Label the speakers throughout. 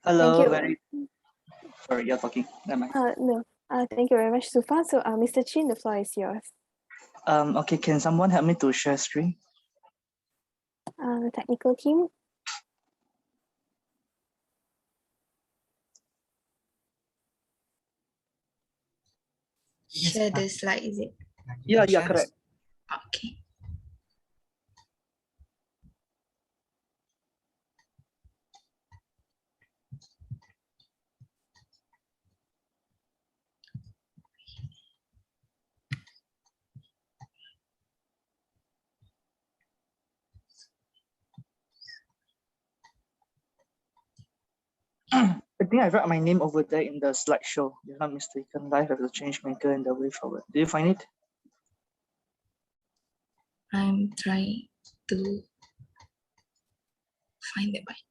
Speaker 1: Thank
Speaker 2: Hello,
Speaker 1: you.
Speaker 2: sorry, you're talking. Never mind.
Speaker 1: No. Thank you very much, Sufa. So, Mr. Chin, the floor is yours.
Speaker 2: Okay, can someone help me to share screen?
Speaker 1: The technical team.
Speaker 3: Share the slide, is it?
Speaker 2: Yeah, correct.
Speaker 3: Okay.
Speaker 2: I think I wrote my name over there in the slideshow. If I'm not mistaken, life as a change maker and the way forward. Do you find it?
Speaker 3: I'm trying to find the button.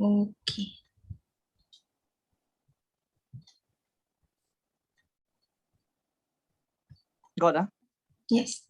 Speaker 3: Okay.
Speaker 2: Got ah?
Speaker 3: Yes.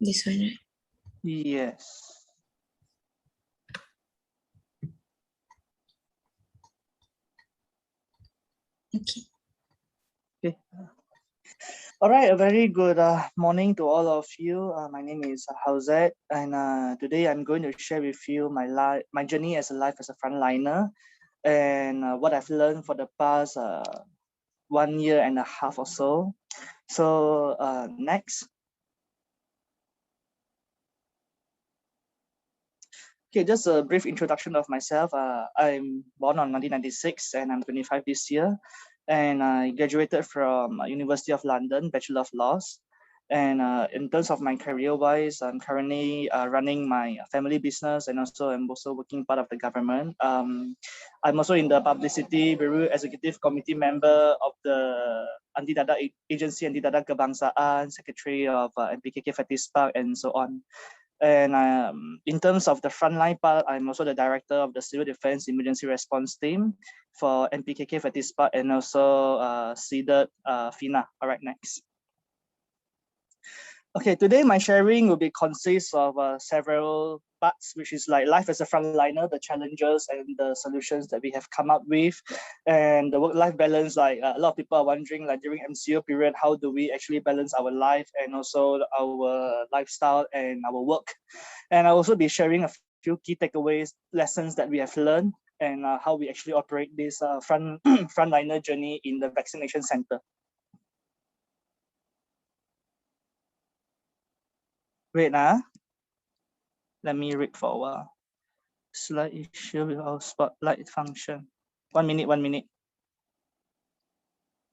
Speaker 3: This one, right?
Speaker 2: Yes.
Speaker 3: Okay.
Speaker 2: Okay. All right, a very good morning to all of you. My name is Hauzet, and today I'm going to share with you my journey as a life as a frontliner, and what I've learned for the past 1 year and a half or so. So next. Okay, just a brief introduction of myself. I'm born on 1996 and I'm 25 this year. And I graduated from University of London, Bachelor of Laws. And in terms of my career-wise, I'm currently running my family business, and also I'm also working part of the government. I'm also in the Publicity Bureau Executive Committee member of the Anti-Dada Agency, Anti-Dada Kebangsaan, Secretary of MPKK Fetis Park, and so on. And in terms of the frontline part, I'm also the director of the Civil Defense Emergency Response Team for MPKK Fetis Park, and also seeded FINA. All right, next. Okay, today my sharing will be consists of several parts, which is like life as a frontliner, the challenges and the solutions that we have come up with, and the work-life balance. Like a lot of people are wondering, like during MCO period, how do we actually balance our life and also our lifestyle and our work? And I'll also be sharing a few key takeaways, lessons that we have learned, and how we actually operate this frontliner journey in the vaccination center. Wait, let me read for a while. Slide issue with our spotlight function. 1 minute, 1 minute.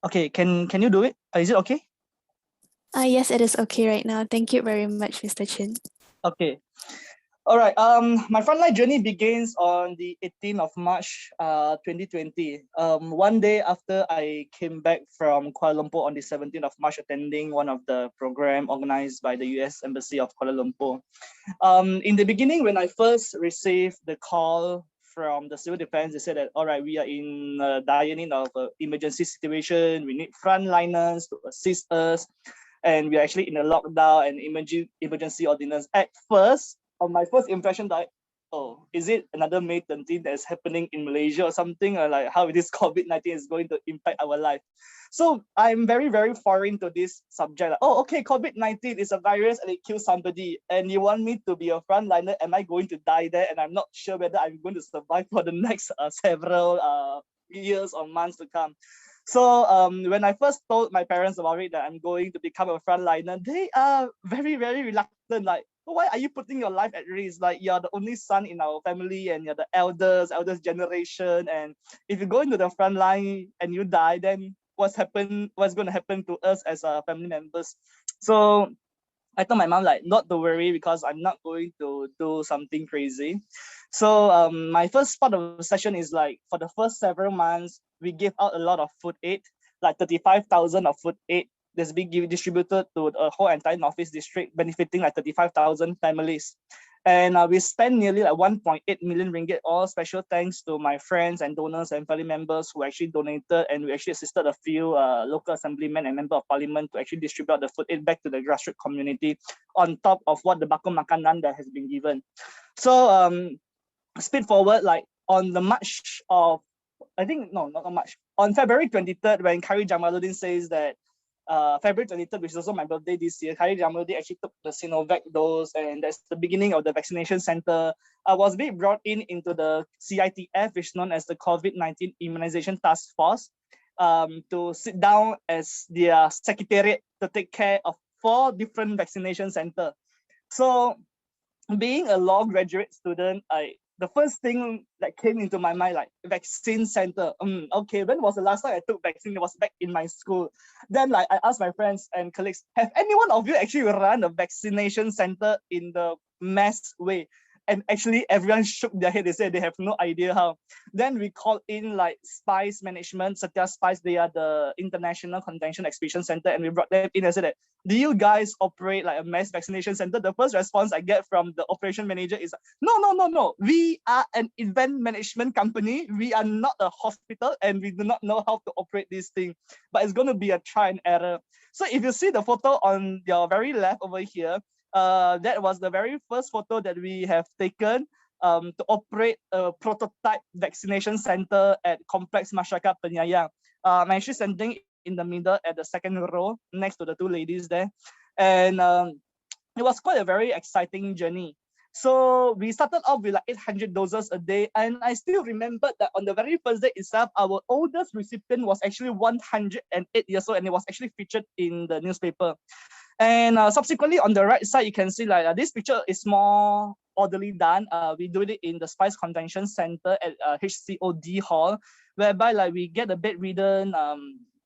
Speaker 2: Okay, can you do it? Is it okay?
Speaker 1: Yes, it is okay right now. Thank you very much, Mr. Chin.
Speaker 2: Okay. All right. My frontline journey begins on the 18th of March, 2020. One day after I came back from Kuala Lumpur on the 17th of March, attending one of the program organized by the US Embassy of Kuala Lumpur. In the beginning, when I first received the call from the civil defense, they said that, all right, we are in dire need of emergency situation. We need frontliners to assist us. And we're actually in a lockdown and emergency ordinance. At first, on my first impression, that, oh, is it another May 13th that's happening in Malaysia or something? Or like how this COVID-19 is going to impact our life? So I'm very, very foreign to this subject. Like, oh, okay, COVID-19 is a virus and it kills somebody. And you want me to be a frontliner? Am I going to die there? And I'm not sure whether I'm going to survive for the next several years or months to come. So when I first told my parents about it, that I'm going to become a frontliner, they are very, very reluctant. Like, why are you putting your life at risk? Like, you're the only son in our family and you're the eldest generation. And if you go into the front line and you die, then what's going to happen to us as family members? So I told my mom like not to worry because I'm not going to do something crazy. So my first part of the session is like for the first several months, we gave out a lot of food aid, like 35,000 of food aid that's being distributed to the whole entire North East district, benefiting like 35,000 families. And we spent nearly like 1.8 million ringgit. All special thanks to my friends and donors and family members who actually donated, and we actually assisted a few local assemblymen and member of parliament to actually distribute the food aid back to the grassroots community on top of what the bakul makanan that has been given. So speed forward, like on the March of, I think, no, not March, on February 23rd, when Khairy Jamaluddin says that February 23rd, which is also my birthday this year, Khairy Jamaluddin actually took the Sinovac dose, and that's the beginning of the vaccination center. I was being brought into the CITF, which is known as the COVID-19 Immunization Task Force, to sit down as their secretariat to take care of 4 different vaccination centers. So being a law graduate student, the first thing that came into my mind, like vaccine center. Okay, when was the last time I took vaccine? It was back in my school. Then like I asked my friends and colleagues, have any one of you actually run a vaccination center in the mass way? And actually everyone shook their head. They said they have no idea how. Then we called in like SPICE management, Satya SPICE, they are the International Convention Exhibition Center, and we brought them in and said that, do you guys operate like a mass vaccination center? The first response I get from the operation manager is, no. We are an event management company. We are not a hospital, and we do not know how to operate this thing. But it's going to be a try and error. So if you see the photo on your very left over here, that was the very first photo that we have taken to operate a prototype vaccination center at Complex Masyarakat Penyayang. I'm actually standing in the middle at the second row next to the 2 ladies there. And it was quite a very exciting journey. So we started off with like 800 doses a day. And I still remember that on the very first day itself, our oldest recipient was actually 108 years old, and it was actually featured in the newspaper. And subsequently on the right side, you can see like this picture is more orderly done. We do it in the SPICE Convention Center at HCOD Hall, whereby like we get a bedridden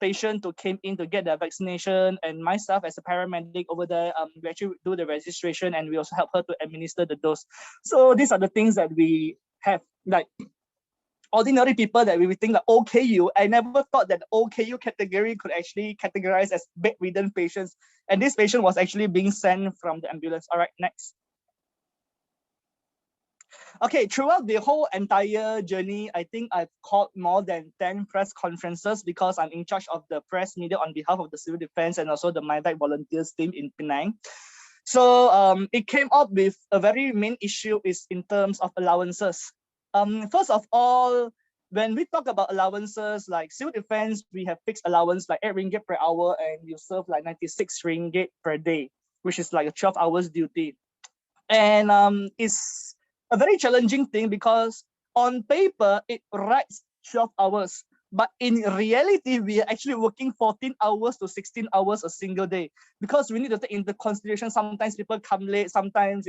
Speaker 2: patient who came in to get their vaccination, and myself as a paramedic over there, we actually do the registration, and we also help her to administer the dose. So these are the things that we have, like ordinary people that we would think like OKU. I never thought that the OKU category could actually categorize as bedridden patients. And this patient was actually being sent from the ambulance. All right, next. Okay, throughout the whole entire journey, I think I've called more than 10 press conferences because I'm in charge of the press media on behalf of the civil defense and also the MyVac volunteers team in Penang. So it came up with a very main issue is in terms of allowances. First of all, when we talk about allowances, like civil defense, we have fixed allowance like 8 ringgit per hour, and you serve like 96 ringgit per day, which is like a 12 hours duty. And it's a very challenging thing because on paper, it writes 12 hours. But in reality, we are actually working 14 hours to 16 hours a single day because we need to take into consideration sometimes people come late, sometimes,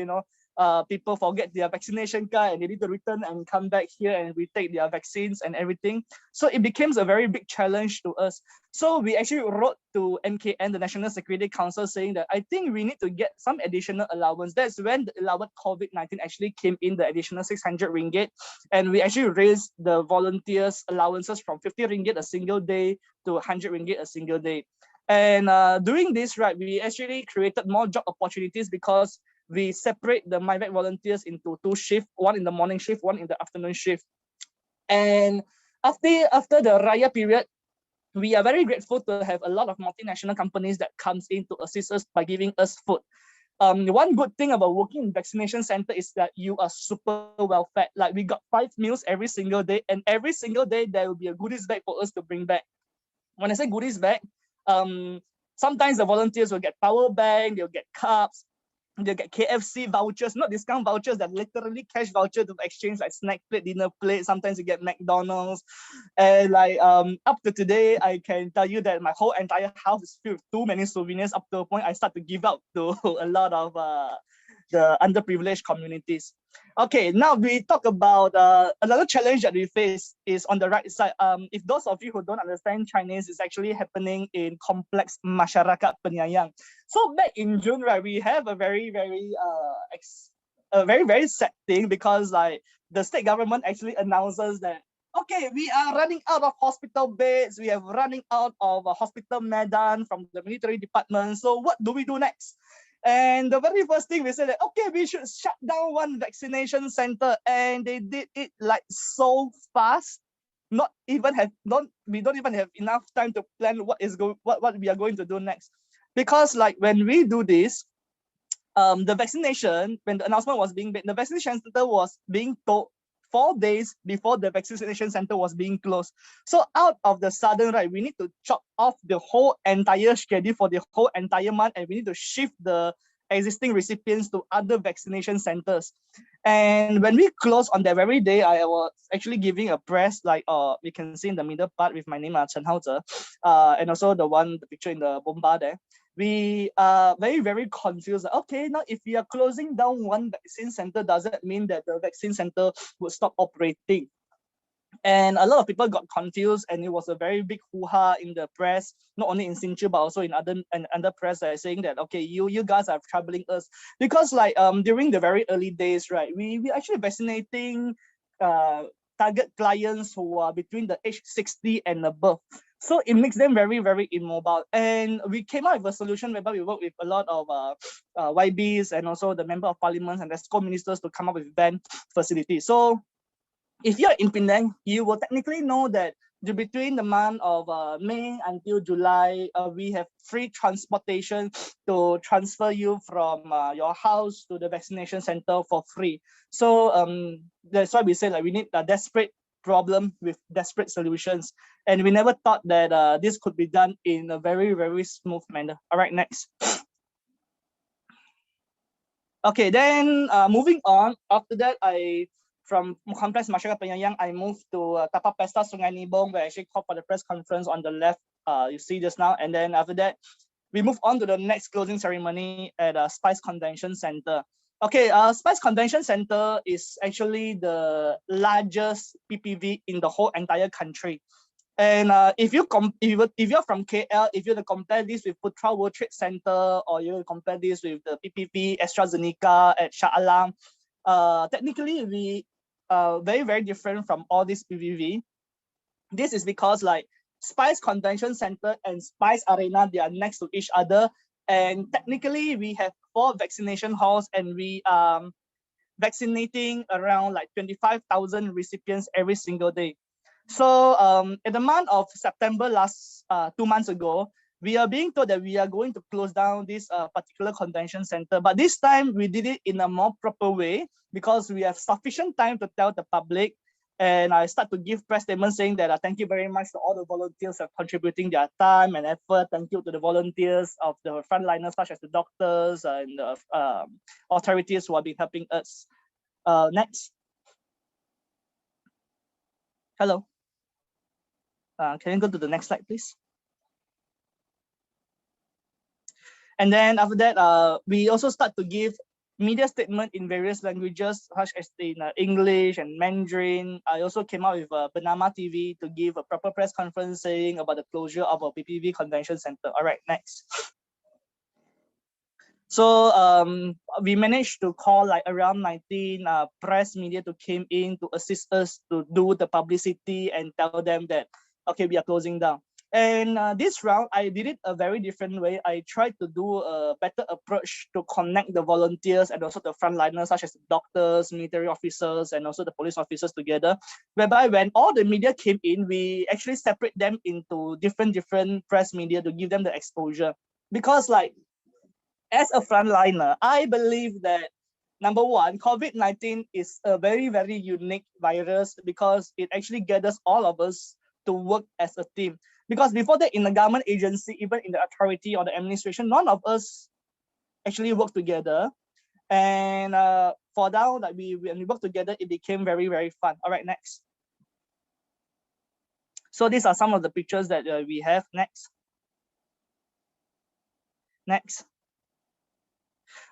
Speaker 2: people forget their vaccination card and they need to return and come back here and retake their vaccines and everything. So it becomes a very big challenge to us. So we actually wrote to NKN, the National Security Council, saying that I think we need to get some additional allowance. That's when the allowance COVID-19 actually came in, the additional 600 ringgit. And we actually raised the volunteers' allowances from 50 ringgit a single day to 100 ringgit a single day. And doing this, right, we actually created more job opportunities because we separate the MyVac volunteers into 2 shifts, one in the morning shift, one in the afternoon shift. And after the Raya period, we are very grateful to have a lot of multinational companies that comes in to assist us by giving us food. One good thing about working in vaccination center is that you are super well fed. Like we got 5 meals every single day, and every single day there will be a goodies bag for us to bring back. When I say goodies bag, sometimes the volunteers will get power bank, they'll get cups, they'll get KFC vouchers, not discount vouchers, that literally cash voucher to exchange like snack plate, dinner plate. Sometimes you get McDonald's. And like up to today, I can tell you that my whole entire house is filled with too many souvenirs, up to a point I start to give out to a lot of the underprivileged communities. Okay, now we talk about another challenge that we face is on the right side. If those of you who don't understand Chinese, it's actually happening in complex masyarakat penyayang. So back in June, right, we have a very very sad thing, because like the state government actually announces that, okay, we are running out of hospital beds. We are running out of a hospital medan from the military department. So what do we do next? And the very first thing we said that, okay, we should shut down one vaccination center, and they did it like so fast. We don't even have enough time to plan what we are going to do next, because like when we do this, the vaccination, when the announcement was being made, the vaccination center was being told 4 days before the vaccination center was being closed. So out of the sudden, right, we need to chop off the whole entire schedule for the whole entire month, and we need to shift the existing recipients to other vaccination centers. And when we closed on that very day, I was actually giving a press, like you can see in the middle part with my name, Chen Haoze, and also the picture in the bomba there. We are very confused. Okay, now if we are closing down one vaccine center, does that mean that the vaccine center would stop operating? And a lot of people got confused, and it was a very big hoo-ha in the press, not only in Hsinchu, but also in other press, saying that, okay, you guys are troubling us, because like during the very early days, right, we actually vaccinating target clients who are between the age 60 and above. So it makes them very immobile. And we came out with a solution whereby we work with a lot of YBs and also the member of parliament and ESCO ministers to come up with van facilities. So if you're in Penang, you will technically know that between the month of May until July, we have free transportation to transfer you from your house to the vaccination center for free. So that's why we say like we need a desperate problem with desperate solutions. And we never thought that this could be done in a very smooth manner. All right, next. Okay, then moving on, after that, from Complex Masyarakat Penyayang, I moved to Tapak Pesta Sungai Nibong, where I actually called for the press conference on the left, you see just now. And then after that, we move on to the next closing ceremony at Spice Convention Center. Okay, Spice Convention Center is actually the largest PPV in the whole entire country. And if you're from KL, if you compare this with Putra World Trade Center, or you compare this with the PPV AstraZeneca at Shah Alam, technically we are very different from all these PPV. This is because like Spice Convention Center and Spice Arena, they are next to each other. And technically we have 4 vaccination halls, and we are vaccinating around like 25,000 recipients every single day. So in the month of September last 2 months ago, we are being told that we are going to close down this particular convention center. But this time we did it in a more proper way, because we have sufficient time to tell the public. And I start to give press statements saying that thank you very much to all the volunteers for contributing their time and effort. Thank you to the volunteers of the frontliners, such as the doctors and the authorities who have been helping us. Next. Hello. Can you go to the next slide, please? And then after that, we also start to give media statement in various languages, such as in English and Mandarin. I also came out with Bernama TV to give a proper press conference saying about the closure of our PPV Convention Center. All right, next. So we managed to call like around 19 press media to came in to assist us to do the publicity and tell them that, okay, we are closing down. And this round, I did it a very different way. I tried to do a better approach to connect the volunteers and also the frontliners, such as the doctors, military officers, and also the police officers together, whereby when all the media came in, we actually separate them into different press media to give them the exposure. Because like, as a frontliner, I believe that number one, COVID-19 is a very unique virus, because it actually gathers all of us to work as a team. Because before that, in the government agency, even in the authority or the administration, none of us actually work together. And for now, that when we work together, it became very fun. All right, next. So these are some of the pictures that we have. Next.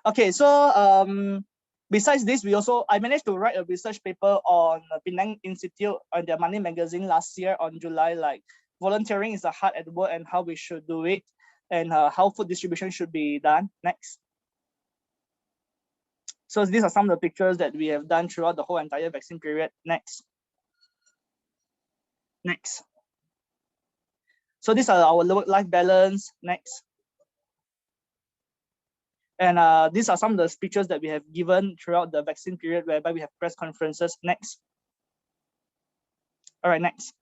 Speaker 2: Okay, so besides this, I managed to write a research paper on Penang Institute on their Money magazine last year on July, like volunteering is the heart at work and how we should do it, and how food distribution should be done. Next. So these are some of the pictures that we have done throughout the whole entire vaccine period. Next. Next. So these are our work-life balance. Next. And these are some of the speeches that we have given throughout the vaccine period, whereby we have press conferences. Next. All right, next.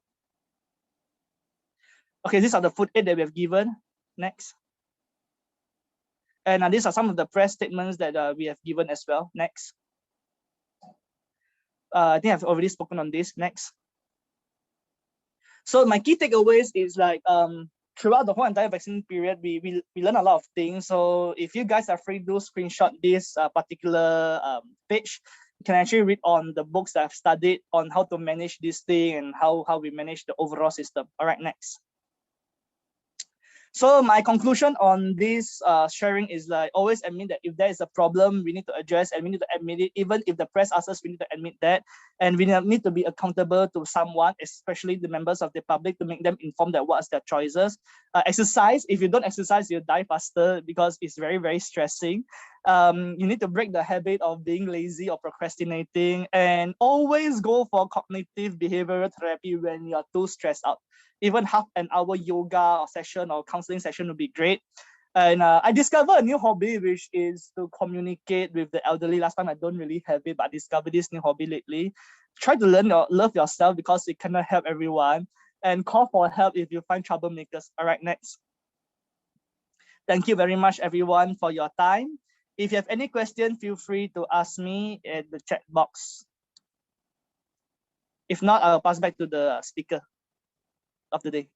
Speaker 2: Okay, these are the food aid that we have given. Next. And these are some of the press statements that we have given as well. Next. I think I've already spoken on this. Next. So my key takeaways is like throughout the whole entire vaccine period, we learn a lot of things. So if you guys are free, do screenshot this particular page. You can actually read on the books that I've studied on how to manage this thing and how we manage the overall system. All right, next. So my conclusion on this sharing is like always admit that if there is a problem, we need to address and we need to admit it. Even if the press asks us, we need to admit that. And we need to be accountable to someone, especially the members of the public, to make them informed that what's their choices. Exercise, if you don't exercise, you die faster because it's very, very stressing. You need to break the habit of being lazy or procrastinating, and always go for cognitive behavioral therapy when you're too stressed out. Even half an hour yoga session or counseling session would be great. And I discovered a new hobby, which is to communicate with the elderly. Last time I don't really have it, but I discovered this new hobby lately. Try to love yourself because it cannot help everyone. And call for help if you find troublemakers. All right, next. Thank you very much, everyone, for your time. If you have any question, feel free to ask me in the chat box. If not, I'll pass back to the speaker of the day.